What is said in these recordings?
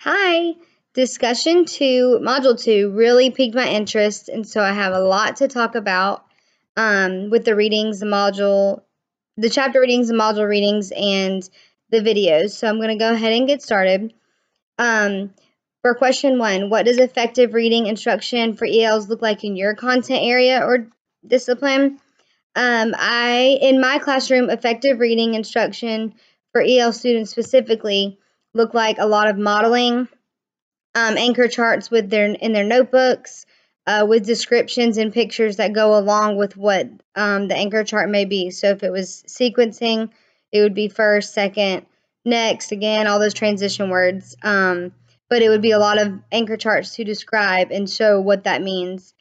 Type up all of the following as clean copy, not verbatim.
Hi. Discussion 2, Module 2 really piqued my interest, and so I have a lot to talk about with the readings, the chapter readings, the module readings, and the videos. So I'm going to go ahead and get started. For question 1, what does effective reading instruction for ELs look like in your content area or discipline? In my classroom, effective reading instruction for EL students specifically look like a lot of modeling, anchor charts in their notebooks, with descriptions and pictures that go along with what the anchor chart may be. So if it was sequencing, it would be first, second, next, again, all those transition words. But it would be a lot of anchor charts to describe and show what that means.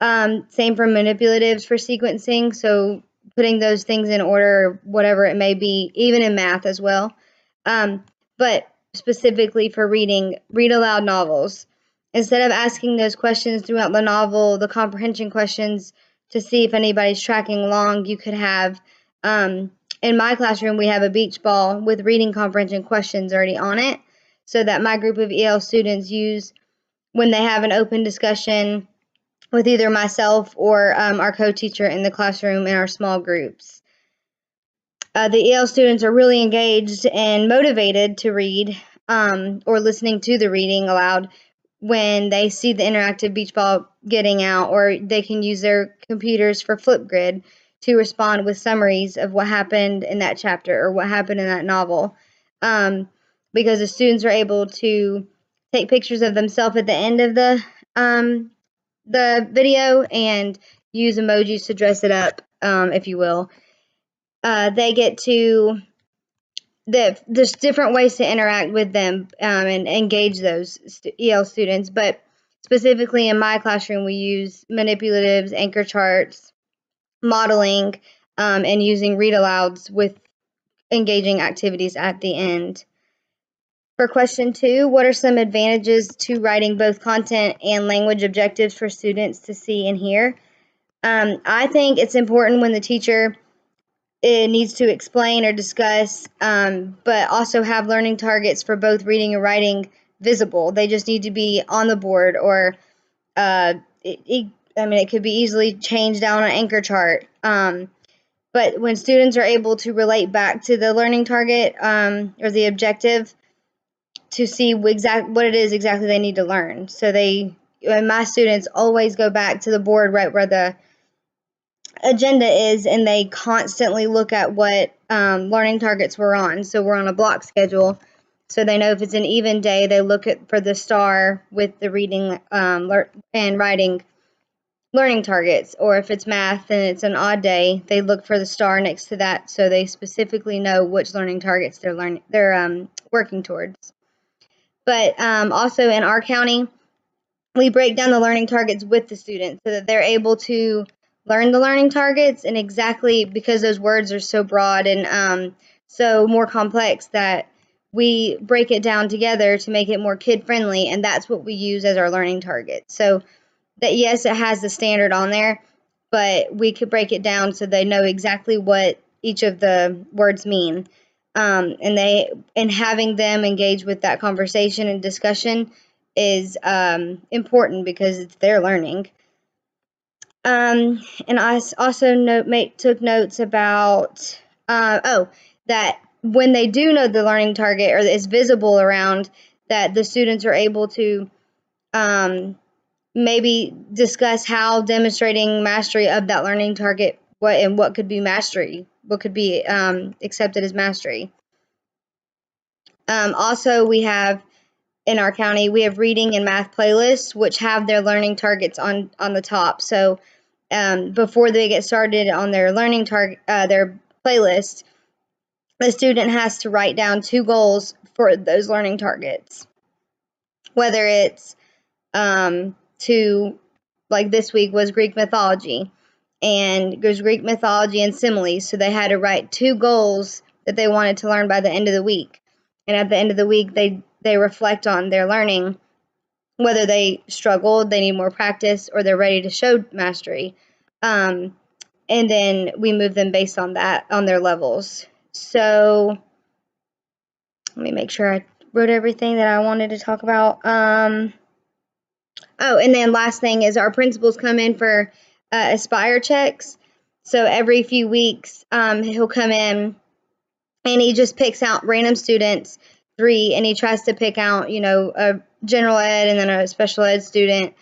Same for manipulatives for sequencing, so putting those things in order, whatever it may be, even in math as well. But specifically for reading, read aloud novels. Instead of asking those questions throughout the novel, the comprehension questions to see if anybody's tracking along, you could have, in my classroom, we have a beach ball with reading comprehension questions already on it, so that my group of EL students use when they have an open discussion with either myself or our co-teacher in the classroom in our small groups. The EL students are really engaged and motivated to read or listening to the reading aloud when they see the interactive beach ball getting out, or they can use their computers for Flipgrid to respond with summaries of what happened in that chapter or what happened in that novel. Because the students are able to take pictures of themselves at the end of the video and use emojis to dress it up, if you will. They get to there's different ways to interact with them and engage those EL students, but specifically in my classroom, we use manipulatives, anchor charts, modeling, and using read alouds with engaging activities at the end. For question 2, what are some advantages to writing both content and language objectives for students to see and hear? I think it's important when the teacher needs to explain or discuss, but also have learning targets for both reading and writing visible. They just need to be on the board, or it could be easily changed down on an anchor chart. But when students are able to relate back to the learning target or the objective to see what it is exactly they need to learn. So my students always go back to the board right where the agenda is, and they constantly look at what learning targets we're on. So we're on a block schedule, so they know if it's an even day, they look for the star with the reading and writing learning targets, or if it's math and it's an odd day, they look for the star next to that, so they specifically know which learning targets they're working towards. But also in our county, we break down the learning targets with the students so that they're able to learn the learning targets, and exactly because those words are so broad and so more complex, that we break it down together to make it more kid friendly, and that's what we use as our learning target. So that, yes, it has the standard on there, but we could break it down so they know exactly what each of the words mean. And having them engage with that conversation and discussion is important because it's their learning. And I also took notes about that when they do know the learning target or it's visible around, that the students are able to maybe discuss how demonstrating mastery of that learning target, what could be mastery, what could be accepted as mastery. Also, we have in our county, we have reading and math playlists, which have their learning targets on the top. So before they get started on their learning target, their playlist, the student has to write down 2 goals for those learning targets. Whether it's like this week was Greek mythology, and there's Greek mythology and similes, so they had to write 2 goals that they wanted to learn by the end of the week. And at the end of the week, they reflect on their learning, whether they struggled, they need more practice, or they're ready to show mastery. And then we move them based on that, on their levels. So let me make sure I wrote everything that I wanted to talk about. Oh, and then last thing is our principals come in for Aspire checks. So every few weeks, he'll come in and he just picks out random students, 3, and he tries to pick out, a general ed and then a special ed student,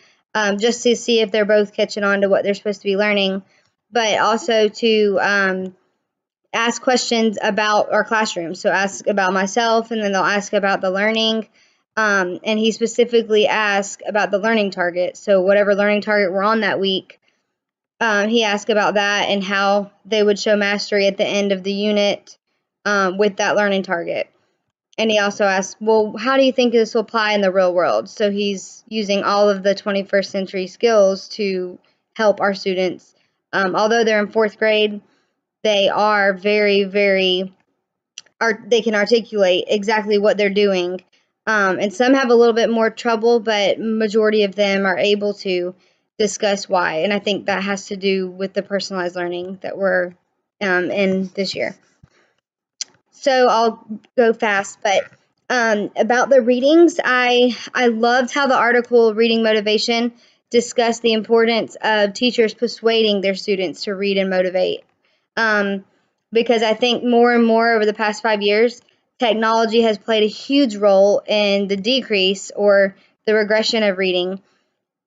just to see if they're both catching on to what they're supposed to be learning, but also to ask questions about our classroom. So ask about myself, and then they'll ask about the learning. And he specifically asked about the learning target. So whatever learning target we're on that week, he asked about that and how they would show mastery at the end of the unit with that learning target. And he also asked, well, how do you think this will apply in the real world? So he's using all of the 21st century skills to help our students. Although they're in 4th grade, they are very, very, they can articulate exactly what they're doing. And some have a little bit more trouble, but majority of them are able to discuss why. And I think that has to do with the personalized learning that we're in this year. So I'll go fast, but about the readings, I loved how the article Reading Motivation discussed the importance of teachers persuading their students to read and motivate. Because I think more and more over the past 5 years, technology has played a huge role in the decrease or the regression of reading.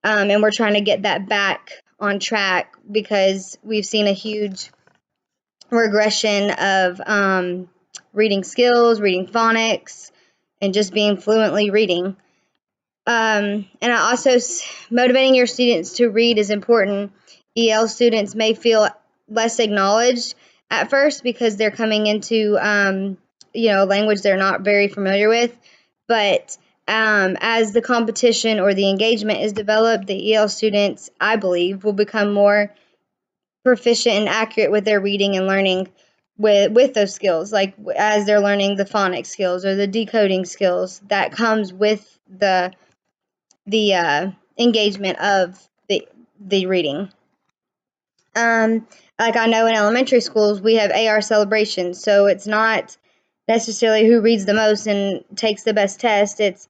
And we're trying to get that back on track because we've seen a huge regression of reading skills, reading phonics, and just being fluently reading. And I also, motivating your students to read is important. EL students may feel less acknowledged at first because they're coming into, a language they're not very familiar with. But as the competition or the engagement is developed, the EL students, I believe, will become more proficient and accurate with their reading and learning with those skills, like as they're learning the phonics skills or the decoding skills that comes with the engagement of the reading. Like I know in elementary schools we have AR celebrations, so it's not necessarily who reads the most and takes the best test. It's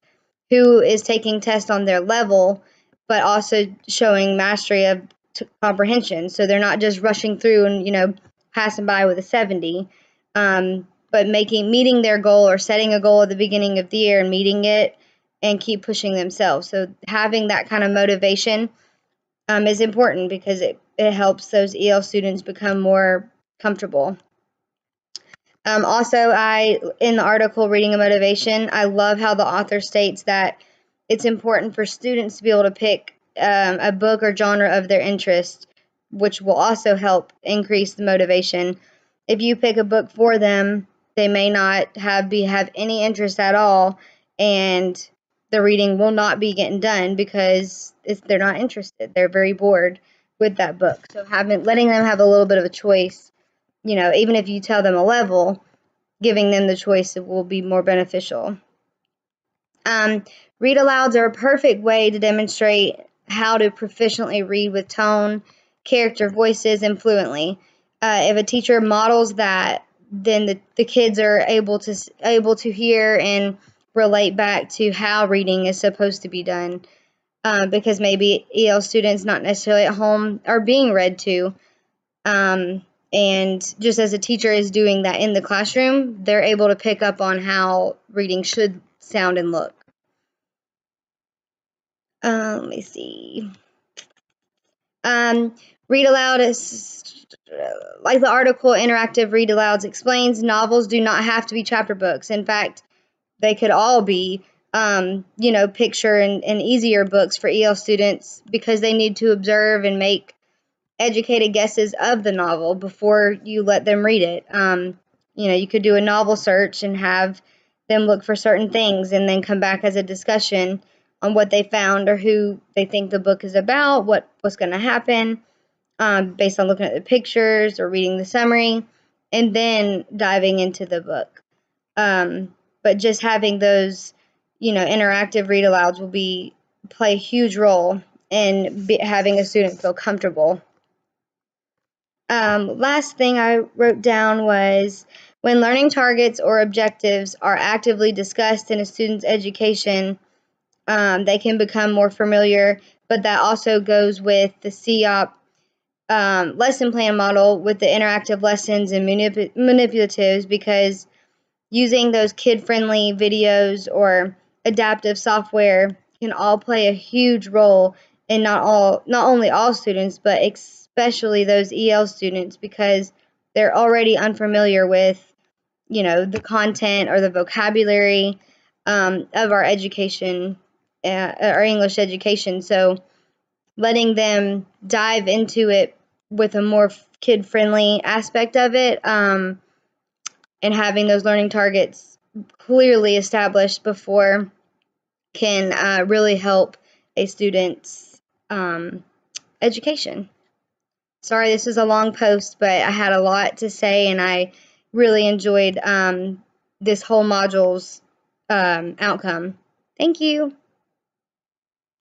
who is taking tests on their level, but also showing mastery of comprehension. So they're not just rushing through and passing by with a 70, but meeting their goal or setting a goal at the beginning of the year and meeting it and keep pushing themselves. So having that kind of motivation is important because it helps those EL students become more comfortable. Also, in the article Reading a Motivation, I love how the author states that it's important for students to be able to pick a book or genre of their interest, which will also help increase the motivation. If you pick a book for them, they may not have any interest at all, and the reading will not be getting done because they're not interested. They're very bored with that book. So letting them have a little bit of a choice, even if you tell them a level, giving them the choice will be more beneficial. Read alouds are a perfect way to demonstrate how to proficiently read with tone, character, voices, and fluently. If a teacher models that, then the kids are able to hear and relate back to how reading is supposed to be done. Because maybe EL students not necessarily at home are being read to. And just as a teacher is doing that in the classroom, they're able to pick up on how reading should sound and look. Let me see. Read aloud is, like the article Interactive Read Alouds explains, novels do not have to be chapter books. In fact, they could all be, picture and easier books for EL students because they need to observe and make educated guesses of the novel before you let them read it. You could do a novel search and have them look for certain things and then come back as a discussion on what they found or who they think the book is about, what's going to happen, based on looking at the pictures or reading the summary, and then diving into the book. But just having those, interactive read alouds will play a huge role in having a student feel comfortable. Last thing I wrote down was When learning targets or objectives are actively discussed in a student's education, they can become more familiar, but that also goes with the CEOP lesson plan model with the interactive lessons and manipulatives, because using those kid-friendly videos or adaptive software can all play a huge role in not only all students, but especially those EL students, because they're already unfamiliar with, the content or the vocabulary of our education, our English education. So letting them dive into it with a more kid-friendly aspect of it, and having those learning targets clearly established before can really help a student's education. Sorry, this is a long post, but I had a lot to say, and I really enjoyed this whole module's outcome. Thank you.